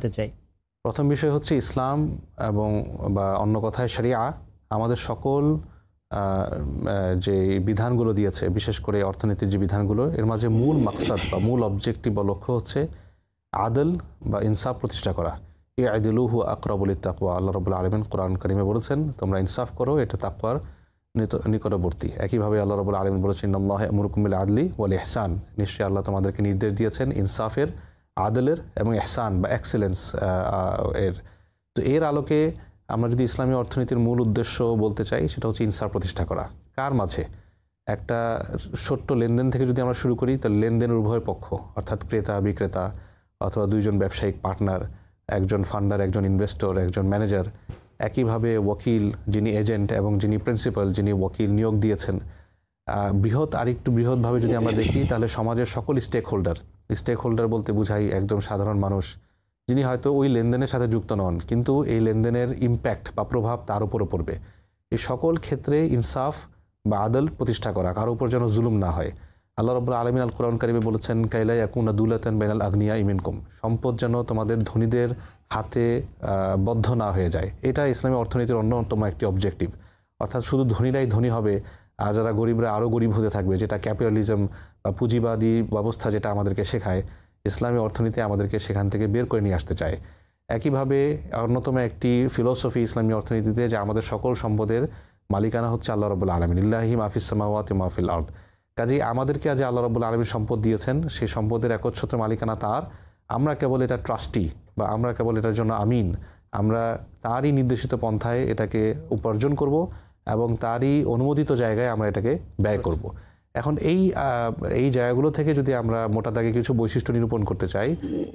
তে চাই। প্রথম বিষয় হচ্ছে ইসলাম এবং বা অন্য কথায় শরিয়া আমাদের সকল যে বিধানগুলো দিয়েছে, বিশেষ করে অর্থনীতির যে বিধানগুলো, এর মাঝে মূল মাকসাদ বা মূল অবজেক্টিভ বা লক্ষ্য হচ্ছে আদল বা ইনসাফ প্রতিষ্ঠা করা। ইয়াদিলুহু আকরাবুল লিত্তাকওয়া। আল্লাহ রাব্বুল আলামিন কোরআন কারিমে বলেছেন, তোমরা ইনসাফ করো, এটা তাকওয়ার নিকটবর্তী। একইভাবে আল্লাহ রাব্বুল আলামিন বলেছেন, ইন্নাল্লাহা ইয়ামুরুকুম বিল আদলি ওয়াল ইহসান। নিশ্চয়ই আল্লাহ তোমাদেরকে নির্দেশ দিয়েছেন ইনসাফের, আদলের এবং ইহসান বা এক্সেলেন্স এর। তো এর আলোকে আমরা যদি ইসলামী অর্থনীতির মূল উদ্দেশ্য বলতে চাই, সেটা হচ্ছে ইনসাফ প্রতিষ্ঠা করা। কার মাঝে? একটা ছোট্ট লেনদেন থেকে যদি আমরা শুরু করি, তাহলে লেনদেনের উভয় পক্ষ, অর্থাৎ ক্রেতা বিক্রেতা অথবা দুইজন ব্যবসায়িক পার্টনার, একজন ফান্ডার, একজন ইনভেস্টর, একজন ম্যানেজার, একইভাবে ওয়াকিল যিনি এজেন্ট এবং যিনি প্রিন্সিপাল যিনি ওয়াকিল নিয়োগ দিয়েছেন। আরেকটু বৃহৎভাবে যদি আমরা দেখি, তাহলে সমাজের সকল স্টেক হোল্ডার বলতে বোঝাই একজন সাধারণ মানুষ যিনি হয়তো ওই লেনদেনের সাথে যুক্ত নন, কিন্তু এই লেনদেনের ইম্প্যাক্ট বা প্রভাব তার উপরও পড়বে। এই সকল ক্ষেত্রে ইনসাফ বা আদল প্রতিষ্ঠা করা, কারো উপর যেন জুলুম না হয়। আল্লাহ রাব্বুল আলামিন আল কোরআন কারিমে বলেছেন, কাইলা ইয়াকুনা দুলাতান বাইনাল আগনিয়া মিনকুম। সম্পদ যেন তোমাদের ধনীদের হাতে বদ্ধ না হয়ে যায়। এটা ইসলামী অর্থনীতির অন্যতম একটি অবজেক্টিভ। অর্থাৎ শুধু ধনীরাই ধনী হবে আর যারা গরিবরা আরও গরিব হতে থাকবে, যেটা ক্যাপিটালিজম বা পুঁজিবাদী ব্যবস্থা যেটা আমাদেরকে শেখায়, ইসলামী অর্থনীতি আমাদেরকে সেখান থেকে বের করে নিয়ে আসতে চায়। একইভাবে অন্যতম একটি ফিলোসফি ইসলামী অর্থনীতিতে, যে আমাদের সকল সম্পদের মালিকানা হচ্ছে আল্লাহ রাব্বুল আলামিন। লিল্লাহি মা ফিস সামাওয়াতি ওয়া মা ফিল আরদ। কাজেই আমাদেরকে আজ আল্লাহ রাব্বুল আলামিন সম্পদ দিয়েছেন, সেই সম্পদের একচ্ছত্র মালিকানা তার। আমরা কেবল এটা ট্রাস্টি বা আমরা কেবল এটার জন্য আমিন। আমরা তারই নির্দেশিত পন্থায় এটাকে উপার্জন করব এবং তারই অনুমোদিত জায়গায় আমরা এটাকে ব্যয় করব। এখন এই জায়গাগুলো থেকে যদি আমরা মোটা দাগে কিছু বৈশিষ্ট্য নিরূপণ করতে চাই,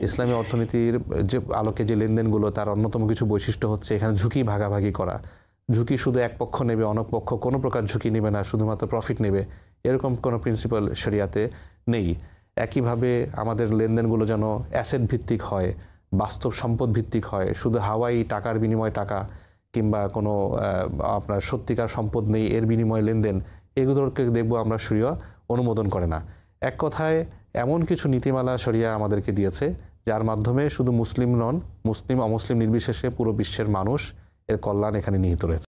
ইসলামী অর্থনীতির যে আলোকে যে লেনদেনগুলো, তার অন্যতম কিছু বৈশিষ্ট্য হচ্ছে এখানে ঝুঁকি ভাগাভাগি করা। ঝুঁকি শুধু এক পক্ষ নেবে, অন্য পক্ষ কোনো প্রকার ঝুঁকি নেবে না, শুধুমাত্র প্রফিট নেবে, এরকম কোনো প্রিন্সিপাল শরিয়াতে নেই। একইভাবে আমাদের লেনদেনগুলো যেন অ্যাসেট ভিত্তিক হয়, বাস্তব সম্পদ ভিত্তিক হয়। শুধু হাওয়াই টাকার বিনিময়ে টাকা কিংবা কোনো আপনার সত্যিকার সম্পদ নেই এর বিনিময়ে লেনদেন, এগুলোকে দেখবো আমরা শরিয়া অনুমোদন করে না। এক কথায় এমন কিছু নীতিমালা শরিয়া আমাদেরকে দিয়েছে, যার মাধ্যমে শুধু মুসলিম নন, মুসলিম অমুসলিম নির্বিশেষে পুরো বিশ্বের মানুষ এর কল্যাণ এখানে নিহিত রয়েছে।